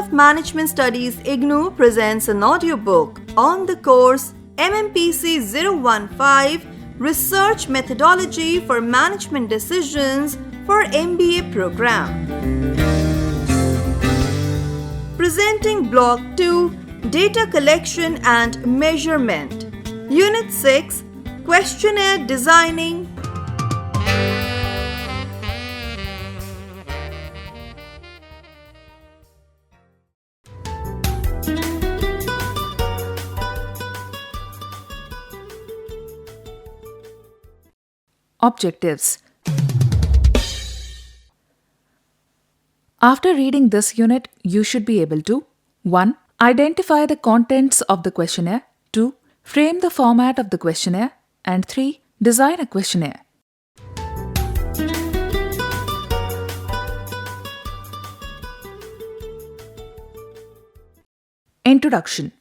of Management Studies IGNOU presents an audiobook on the course Mmpc 015 Research Methodology for Management Decisions for MBA Program. Presenting Block 2 Data Collection and Measurement, Unit 6 Questionnaire Designing. Objectives. After reading this unit, you should be able to 1. Identify the contents of the questionnaire. 2. Frame the format of the questionnaire. And 3. Design a questionnaire. Introduction.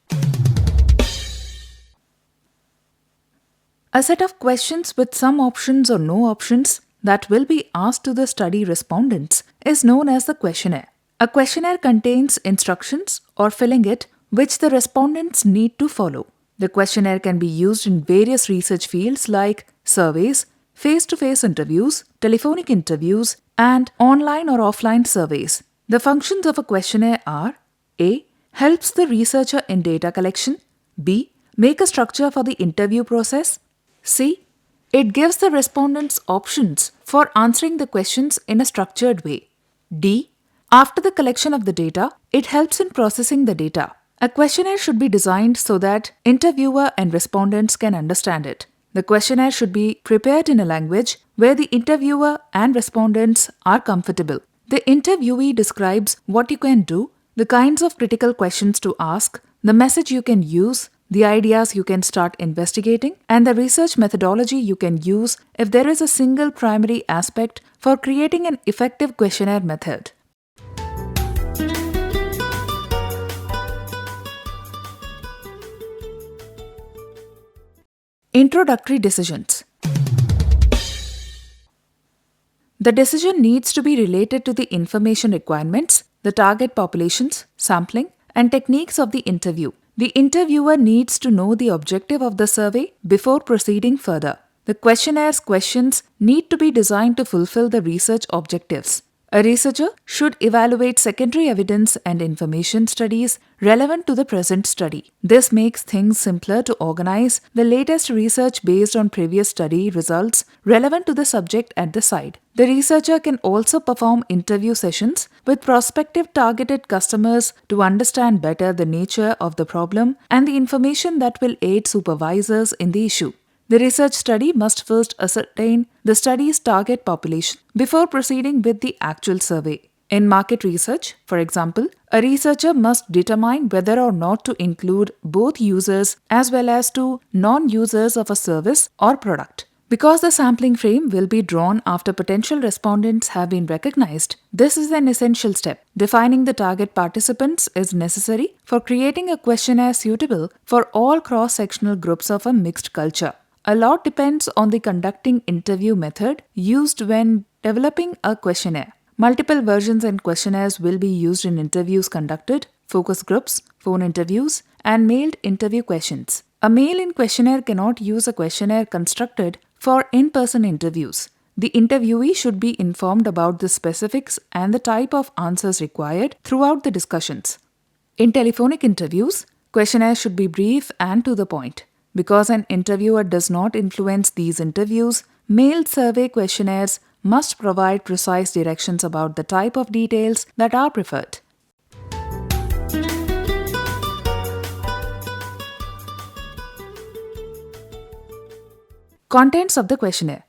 A set of questions with some options or no options that will be asked to the study respondents is known as the questionnaire. A questionnaire contains instructions or filling it which the respondents need to follow. The questionnaire can be used in various research fields like surveys, face-to-face interviews, telephonic interviews, and online or offline surveys. The functions of a questionnaire are: A. Helps the researcher in data collection. B. Make a structure for the interview process. C. It gives the respondents options for answering the questions in a structured way. D. After the collection of the data, it helps in processing the data. A questionnaire should be designed so that interviewer and respondents can understand it. The questionnaire should be prepared in a language where the interviewer and respondents are comfortable. The interviewee describes what you can do, the kinds of critical questions to ask, the message you can use, the ideas you can start investigating, and the research methodology you can use if there is a single primary aspect for creating an effective questionnaire method. Introductory decisions. The decision needs to be related to the information requirements, the target populations, sampling, and techniques of the interview. The interviewer needs to know the objective of the survey before proceeding further. The questionnaire's questions need to be designed to fulfill the research objectives. A researcher should evaluate secondary evidence and information studies relevant to the present study. This makes things simpler to organize the latest research based on previous study results relevant to the subject at the site. The researcher can also perform interview sessions with prospective targeted customers to understand better the nature of the problem and the information that will aid supervisors in the issue. The research study must first ascertain the study's target population before proceeding with the actual survey. In market research, for example, a researcher must determine whether or not to include both users as well as to non-users of a service or product. Because the sampling frame will be drawn after potential respondents have been recognized, this is an essential step. Defining the target participants is necessary for creating a questionnaire suitable for all cross-sectional groups of a mixed culture. A lot depends on the conducting interview method used when developing a questionnaire. Multiple versions and questionnaires will be used in interviews conducted, focus groups, phone interviews, and mailed interview questions. A mail-in questionnaire cannot use a questionnaire constructed for in-person interviews. The interviewee should be informed about the specifics and the type of answers required throughout the discussions. In telephonic interviews, questionnaires should be brief and to the point. Because an interviewer does not influence these interviews, mailed survey questionnaires must provide precise directions about the type of details that are preferred. Contents of the questionnaire.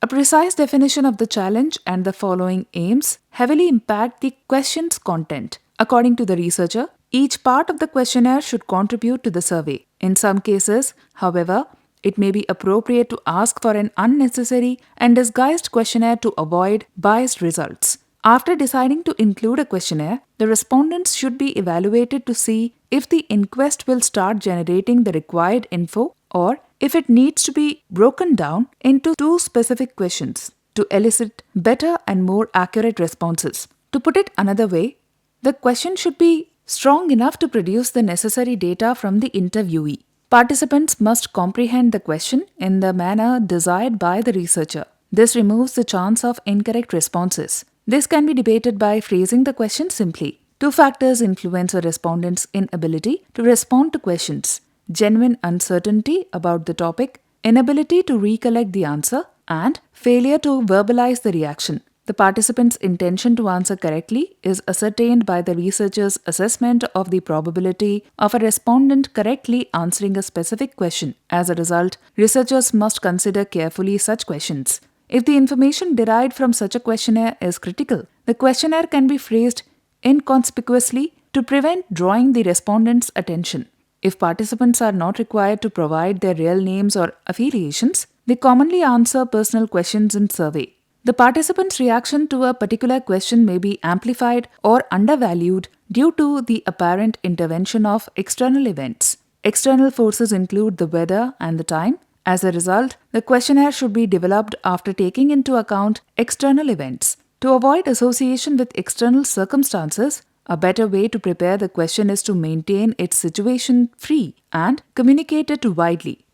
A precise definition of the challenge and the following aims heavily impact the question's content. According to the researcher, each part of the questionnaire should contribute to the survey. In some cases, however, it may be appropriate to ask for an unnecessary and disguised questionnaire to avoid biased results. After deciding to include a questionnaire, the respondents should be evaluated to see if the inquest will start generating the required info or if it needs to be broken down into two specific questions to elicit better and more accurate responses. To put it another way, the question should be strong enough to produce the necessary data from the interviewee. Participants must comprehend the question in the manner desired by the researcher. This removes the chance of incorrect responses. This can be debated by phrasing the question simply. Two factors influence a respondent's inability to respond to questions: genuine uncertainty about the topic, inability to recollect the answer, and failure to verbalize the reaction. The participant's intention to answer correctly is ascertained by the researcher's assessment of the probability of a respondent correctly answering a specific question. As a result, researchers must consider carefully such questions. If the information derived from such a questionnaire is critical, the questionnaire can be phrased inconspicuously to prevent drawing the respondent's attention. If participants are not required to provide their real names or affiliations, they commonly answer personal questions in survey. The participant's reaction to a particular question may be amplified or undervalued due to the apparent intervention of external events. External forces include the weather and the time. As a result, the questionnaire should be developed after taking into account external events. To avoid association with external circumstances, a better way to prepare the question is to maintain its situation free and communicate it widely.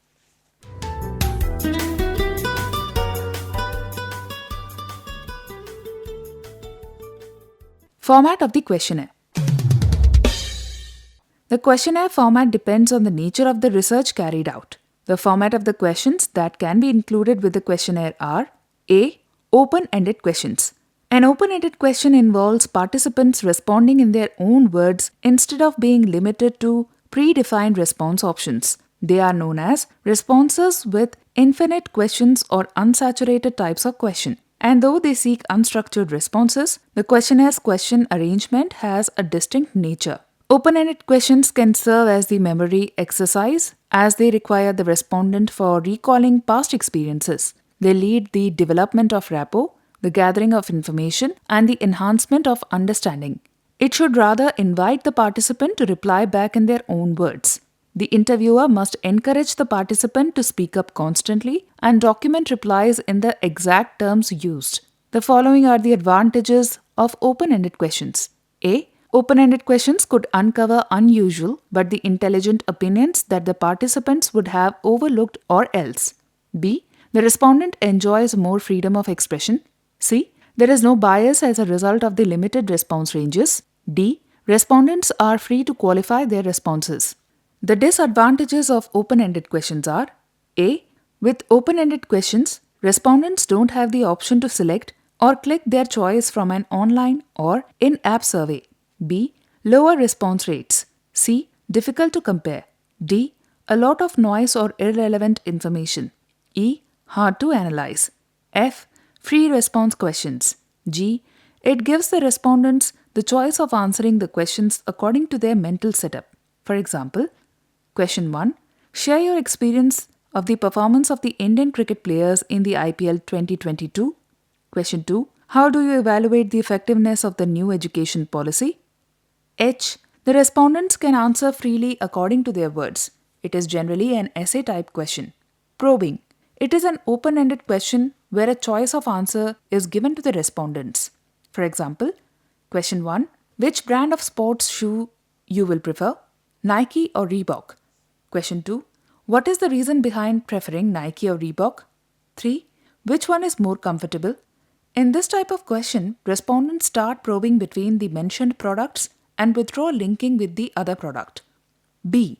Format of the questionnaire. The questionnaire format depends on the nature of the research carried out. The format of the questions that can be included with the questionnaire are: A. Open-ended questions. An open-ended question involves participants responding in their own words instead of being limited to predefined response options. They are known as responses with infinite questions or unsaturated types of question. And though they seek unstructured responses, the questionnaire's question arrangement has a distinct nature. Open-ended questions can serve as the memory exercise as they require the respondent for recalling past experiences. They lead the development of rapport, the gathering of information, and the enhancement of understanding. It should rather invite the participant to reply back in their own words. The interviewer must encourage the participant to speak up constantly and document replies in the exact terms used. The following are the advantages of open-ended questions. A. Open-ended questions could uncover unusual but the intelligent opinions that the participants would have overlooked or else. B. The respondent enjoys more freedom of expression. C. There is no bias as a result of the limited response ranges. D. Respondents are free to qualify their responses. The disadvantages of open-ended questions are: A. With open-ended questions, respondents don't have the option to select or click their choice from an online or in-app survey. B. Lower response rates. C. Difficult to compare. D. A lot of noise or irrelevant information. E. Hard to analyze. F. Free response questions. G. It gives the respondents the choice of answering the questions according to their mental setup. For example, Question 1. Share your experience of the performance of the Indian cricket players in the IPL 2022. Question 2. How do you evaluate the effectiveness of the new education policy? H. The respondents can answer freely according to their words. It is generally an essay-type question. Probing. It is an open-ended question where a choice of answer is given to the respondents. For example, Question 1. Which brand of sports shoe you will prefer? Nike or Reebok? Question 2. What is the reason behind preferring Nike or Reebok? 3. Which one is more comfortable? In this type of question, respondents start probing between the mentioned products and withdraw linking with the other product. B.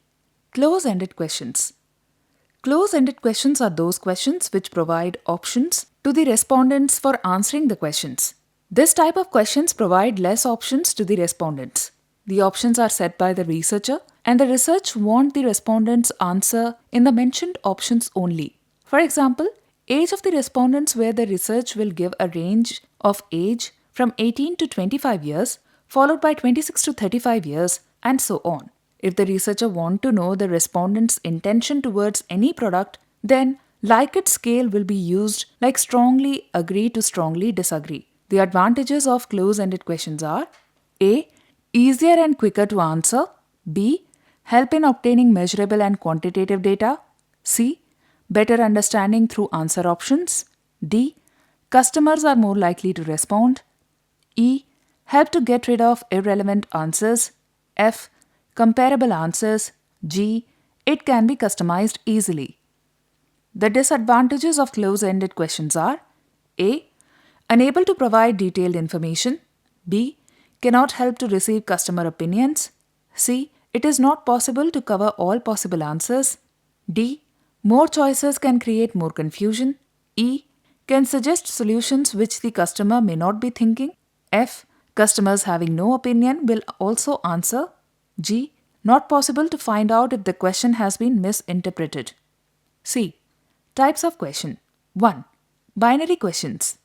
Close-ended questions. Close-ended questions are those questions which provide options to the respondents for answering the questions. This type of questions provide less options to the respondents. The options are set by the researcher, and the research wants the respondents' answer in the mentioned options only. For example, age of the respondents, where the research will give a range of age from 18 to 25 years, followed by 26 to 35 years, and so on. If the researcher wants to know the respondent's intention towards any product, then Likert scale will be used like strongly agree to strongly disagree. The advantages of close-ended questions are: A. Easier and quicker to answer. B. Help in obtaining measurable and quantitative data. C. Better understanding through answer options. D. Customers are more likely to respond. E. help to get rid of irrelevant answers. F. Comparable answers. G. It can be customized easily. The disadvantages of close-ended questions are: A. Unable to provide detailed information. B. Cannot help to receive customer opinions. C. It is not possible to cover all possible answers. D. More choices can create more confusion. E. Can suggest solutions which the customer may not be thinking. F. Customers having no opinion will also answer. G. Not possible to find out if the question has been misinterpreted. C. Types of question. 1. Binary questions.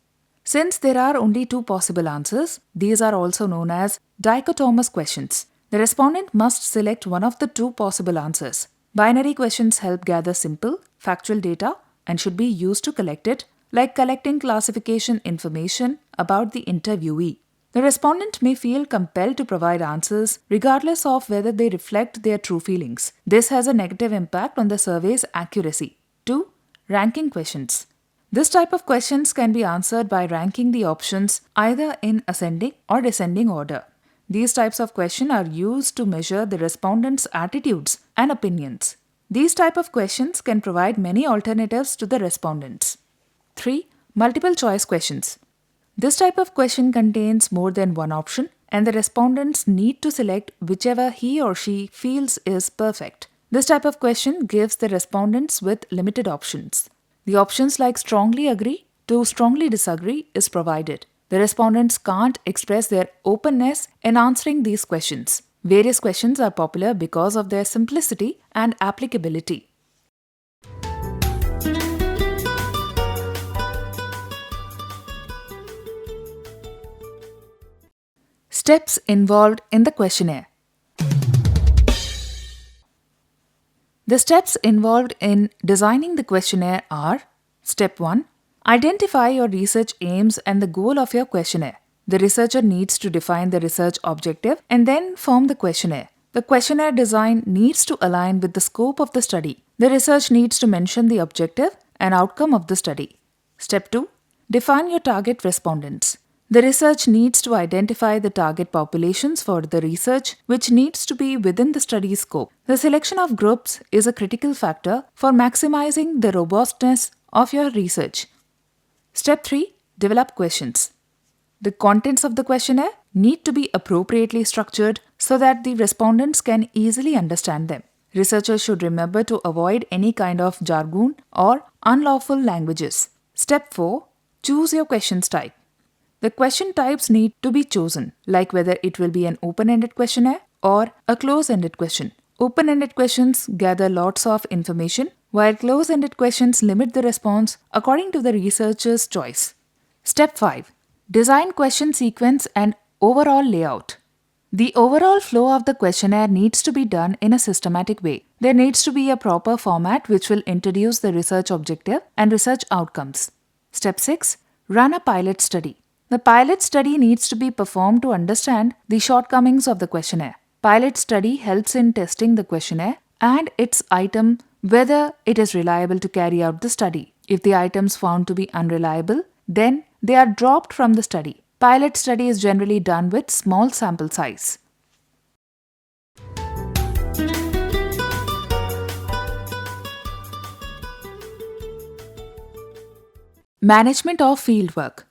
Since there are only two possible answers, these are also known as dichotomous questions. The respondent must select one of the two possible answers. Binary questions help gather simple, factual data and should be used to collect it, like collecting classification information about the interviewee. The respondent may feel compelled to provide answers regardless of whether they reflect their true feelings. This has a negative impact on the survey's accuracy. 2. Ranking questions. This type of questions can be answered by ranking the options either in ascending or descending order. These types of questions are used to measure the respondents' attitudes and opinions. These type of questions can provide many alternatives to the respondents. 3. Multiple choice questions. This type of question contains more than one option and the respondents need to select whichever he or she feels is perfect. This type of question gives the respondents with limited options. The options like strongly agree to strongly disagree is provided. The respondents can't express their openness in answering these questions. Various questions are popular because of their simplicity and applicability. Steps involved in the questionnaire. The steps involved in designing the questionnaire are: Step 1. Identify your research aims and the goal of your questionnaire. The researcher needs to define the research objective and then form the questionnaire. The questionnaire design needs to align with the scope of the study. The research needs to mention the objective and outcome of the study. Step 2. Define your target respondents. The research needs to identify the target populations for the research, which needs to be within the study scope. The selection of groups is a critical factor for maximizing the robustness of your research. Step 3. Develop questions. The contents of the questionnaire need to be appropriately structured so that the respondents can easily understand them. Researchers should remember to avoid any kind of jargon or unlawful languages. Step 4. Choose your questions type. The question types need to be chosen, like whether it will be an open-ended questionnaire or a close-ended question. Open-ended questions gather lots of information, while close-ended questions limit the response according to the researcher's choice. Step 5. Design question sequence and overall layout. The overall flow of the questionnaire needs to be done in a systematic way. There needs to be a proper format which will introduce the research objective and research outcomes. Step 6. Run a pilot study. The pilot study needs to be performed to understand the shortcomings of the questionnaire. Pilot study helps in testing the questionnaire and its item whether it is reliable to carry out the study. If the items found to be unreliable, then they are dropped from the study. Pilot study is generally done with small sample size. Management of fieldwork.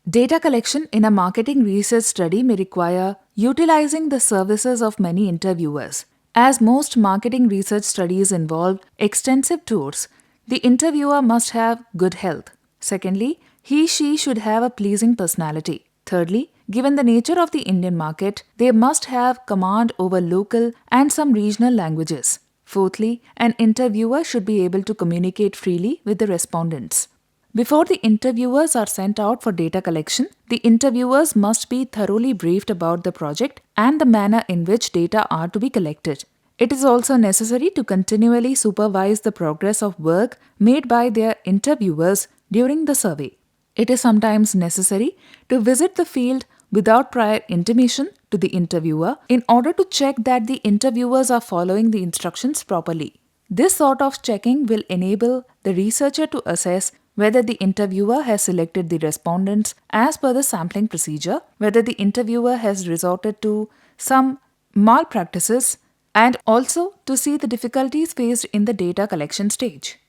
Data collection in a marketing research study may require utilizing the services of many interviewers. As most marketing research studies involve extensive tours, the interviewer must have good health. Secondly, he/she should have a pleasing personality. Thirdly, given the nature of the Indian market, they must have command over local and some regional languages. Fourthly, an interviewer should be able to communicate freely with the respondents. Before the interviewers are sent out for data collection, the interviewers must be thoroughly briefed about the project and the manner in which data are to be collected. It is also necessary to continually supervise the progress of work made by their interviewers during the survey. It is sometimes necessary to visit the field without prior intimation to the interviewer in order to check that the interviewers are following the instructions properly. This sort of checking will enable the researcher to assess whether the interviewer has selected the respondents as per the sampling procedure, whether the interviewer has resorted to some malpractices, and also to see the difficulties faced in the data collection stage.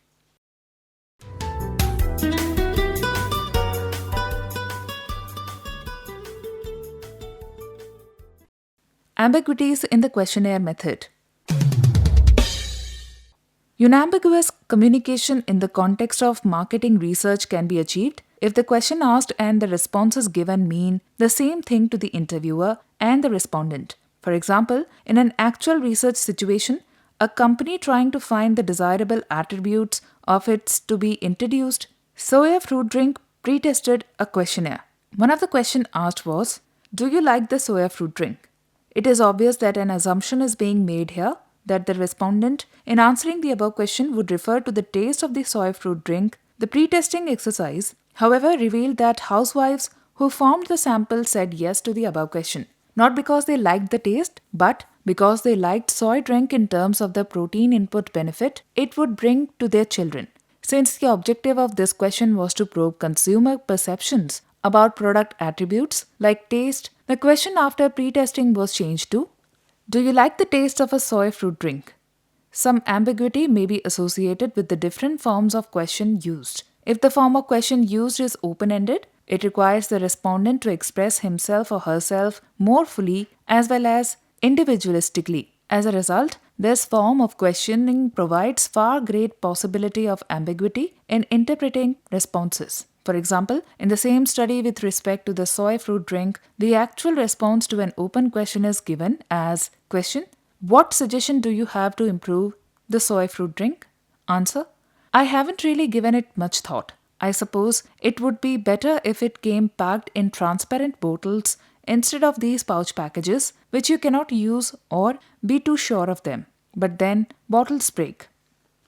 Ambiguities in the questionnaire method. Unambiguous communication in the context of marketing research can be achieved if the question asked and the responses given mean the same thing to the interviewer and the respondent. For example, in an actual research situation, a company trying to find the desirable attributes of its to be introduced soya fruit drink pre-tested a questionnaire. One of the questions asked was, "Do you like the soya fruit drink?" It is obvious that an assumption is being made here that the respondent, in answering the above question, would refer to the taste of the soy fruit drink. The pre-testing exercise, however, revealed that housewives who formed the sample said yes to the above question, not because they liked the taste, but because they liked soy drink in terms of the protein input benefit it would bring to their children. Since the objective of this question was to probe consumer perceptions about product attributes like taste, the question after pre-testing was changed to, "Do you like the taste of a soy fruit drink?" Some ambiguity may be associated with the different forms of question used. If the form of question used is open-ended, it requires the respondent to express himself or herself more fully as well as individualistically. As a result, this form of questioning provides far great possibility of ambiguity in interpreting responses. For example, in the same study with respect to the soy fruit drink, the actual response to an open question is given as question, "What suggestion do you have to improve the soy fruit drink?" Answer, "I haven't really given it much thought. I suppose it would be better if it came packed in transparent bottles instead of these pouch packages, which you cannot use or be too sure of them. But then bottles break."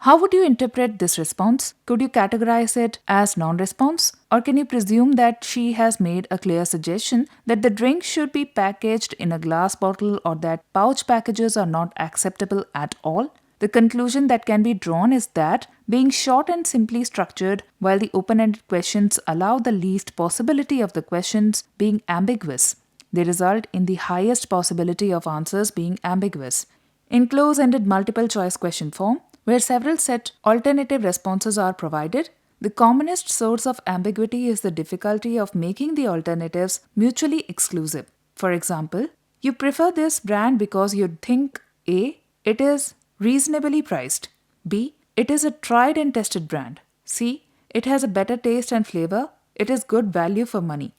How would you interpret this response? Could you categorize it as non-response? Or can you presume that she has made a clear suggestion that the drink should be packaged in a glass bottle or that pouch packages are not acceptable at all? The conclusion that can be drawn is that, being short and simply structured, while the open-ended questions allow the least possibility of the questions being ambiguous, they result in the highest possibility of answers being ambiguous. In close-ended multiple-choice question form, where several set alternative responses are provided, the commonest source of ambiguity is the difficulty of making the alternatives mutually exclusive. For example, you prefer this brand because you think A. It is reasonably priced. B. It is a tried and tested brand. C. It has a better taste and flavor. It is good value for money.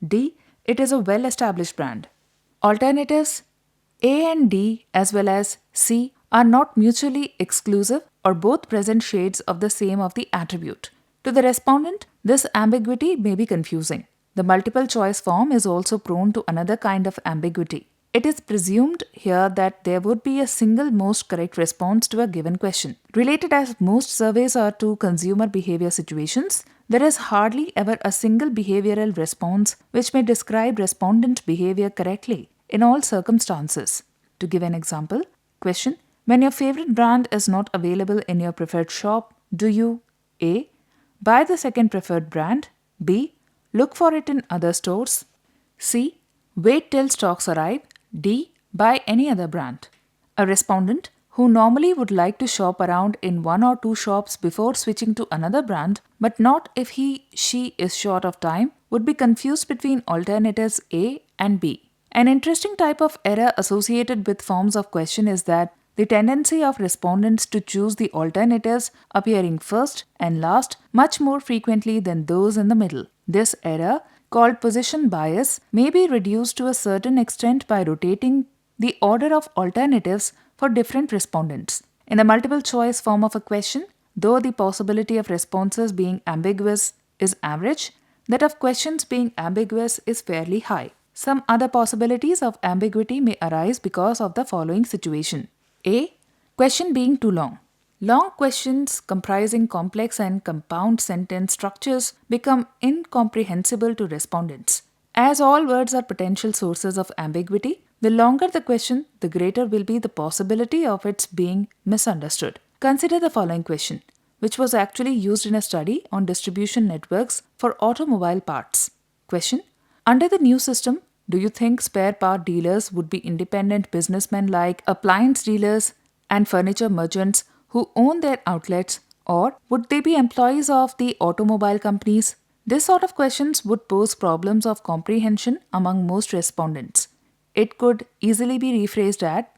D. It is a well-established brand. Alternatives A and D as well as C are not mutually exclusive or both present shades of the same of the attribute. To the respondent, this ambiguity may be confusing. The multiple choice form is also prone to another kind of ambiguity. It is presumed here that there would be a single most correct response to a given question. Related as most surveys are to consumer behavior situations, there is hardly ever a single behavioral response which may describe respondent behavior correctly in all circumstances. To give an example, question, when your favorite brand is not available in your preferred shop, do you A. Buy the second preferred brand, B. Look for it in other stores, C. Wait till stocks arrive, D. Buy any other brand? A respondent who normally would like to shop around in one or two shops before switching to another brand, but not if she is short of time, would be confused between alternatives A and B. An interesting type of error associated with forms of question is that the tendency of respondents to choose the alternatives appearing first and last much more frequently than those in the middle. This error, called position bias, may be reduced to a certain extent by rotating the order of alternatives for different respondents. In the multiple choice form of a question, though the possibility of responses being ambiguous is average, that of questions being ambiguous is fairly high. Some other possibilities of ambiguity may arise because of the following situation. A. Question being too long. Long questions comprising complex and compound sentence structures become incomprehensible to respondents. As all words are potential sources of ambiguity, the longer the question, the greater will be the possibility of its being misunderstood. Consider the following question. which was actually used in a study on distribution networks for automobile parts. Question: under the new system, do you think spare part dealers would be independent businessmen like appliance dealers and furniture merchants who own their outlets, or would they be employees of the automobile companies? This sort of questions would pose problems of comprehension among most respondents. It could easily be rephrased at: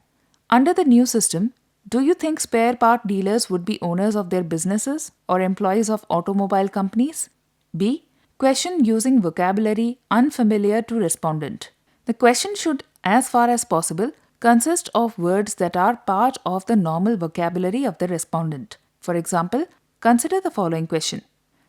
under the new system, do you think spare part dealers would be owners of their businesses or employees of automobile companies? B. Question using vocabulary unfamiliar to respondent. The question should, as far as possible, consist of words that are part of the normal vocabulary of the respondent. For example, consider the following question: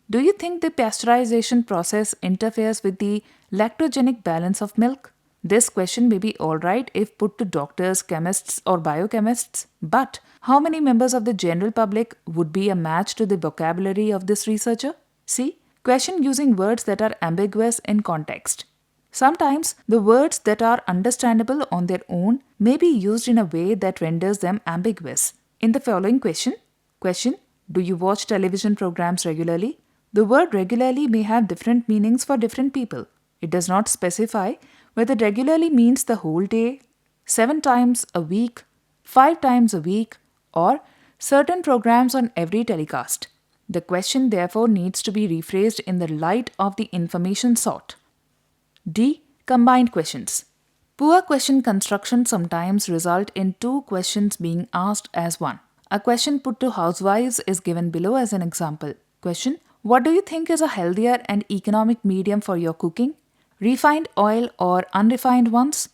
do you think the pasteurization process interferes with the lactogenic balance of milk? This question may be alright if put to doctors, chemists, or biochemists, but how many members of the general public would be a match to the vocabulary of this researcher? C. Question using words that are ambiguous in context. Sometimes the words that are understandable on their own may be used in a way that renders them ambiguous. In the following question, do you watch television programs regularly? The word regularly may have different meanings for different people. It does not specify whether regularly means the whole day, 7 times a week, 5 times a week, or certain programs on every telecast. The question therefore needs to be rephrased in the light of the information sought. D. Combined questions. Poor question construction sometimes result in 2 questions being asked as one. A question put to housewives is given below as an example. Question: what do you think is a healthier and economic medium for your cooking? Refined oil or unrefined ones?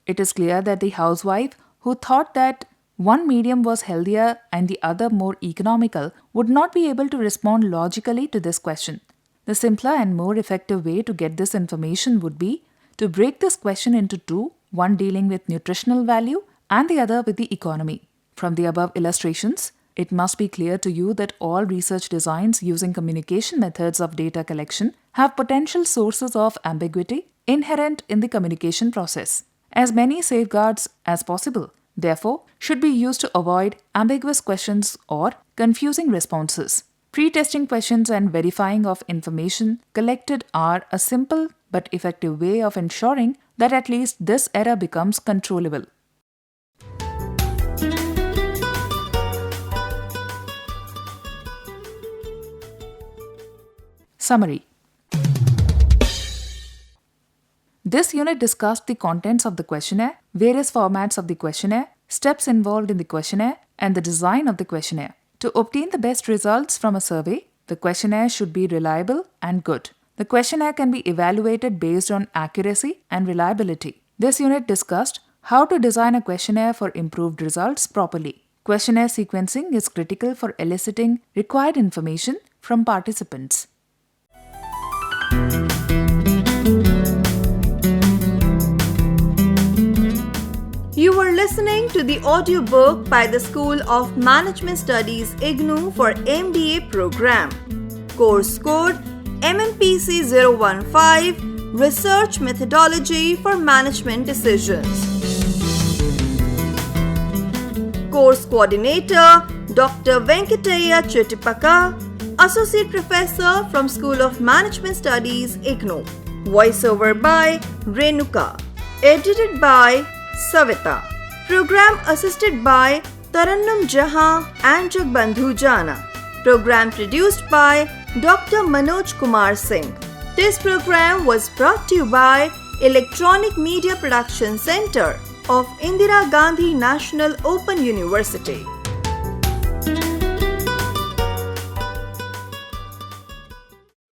It is clear that the housewife who thought that one medium was healthier and the other more economical would not be able to respond logically to this question. The simpler and more effective way to get this information would be to break this question into 2, one dealing with nutritional value and the other with the economy. From the above illustrations, it must be clear to you that all research designs using communication methods of data collection have potential sources of ambiguity inherent in the communication process. As many safeguards as possible, therefore, should be used to avoid ambiguous questions or confusing responses. Pre-testing questions and verifying of information collected are a simple but effective way of ensuring that at least this error becomes controllable. Summary. This unit discussed the contents of the questionnaire, various formats of the questionnaire, steps involved in the questionnaire, and the design of the questionnaire. To obtain the best results from a survey, the questionnaire should be reliable and good. The questionnaire can be evaluated based on accuracy and reliability. This unit discussed how to design a questionnaire for improved results properly. Questionnaire sequencing is critical for eliciting required information from participants. You were listening to the audiobook by the School of Management Studies IGNOU for MBA program. Course code Mmpc 015 Research Methodology for Management Decisions. Course Coordinator Dr. Venkataya Chittipaka, Associate Professor from School of Management Studies IGNOU. Voiceover by Renuka. Edited by Savita. Program assisted by Tarannum Jahan and Jagbandhu Jana. Program produced by Dr. Manoj Kumar Singh. This program was brought to you by Electronic Media Production Center of Indira Gandhi National Open University.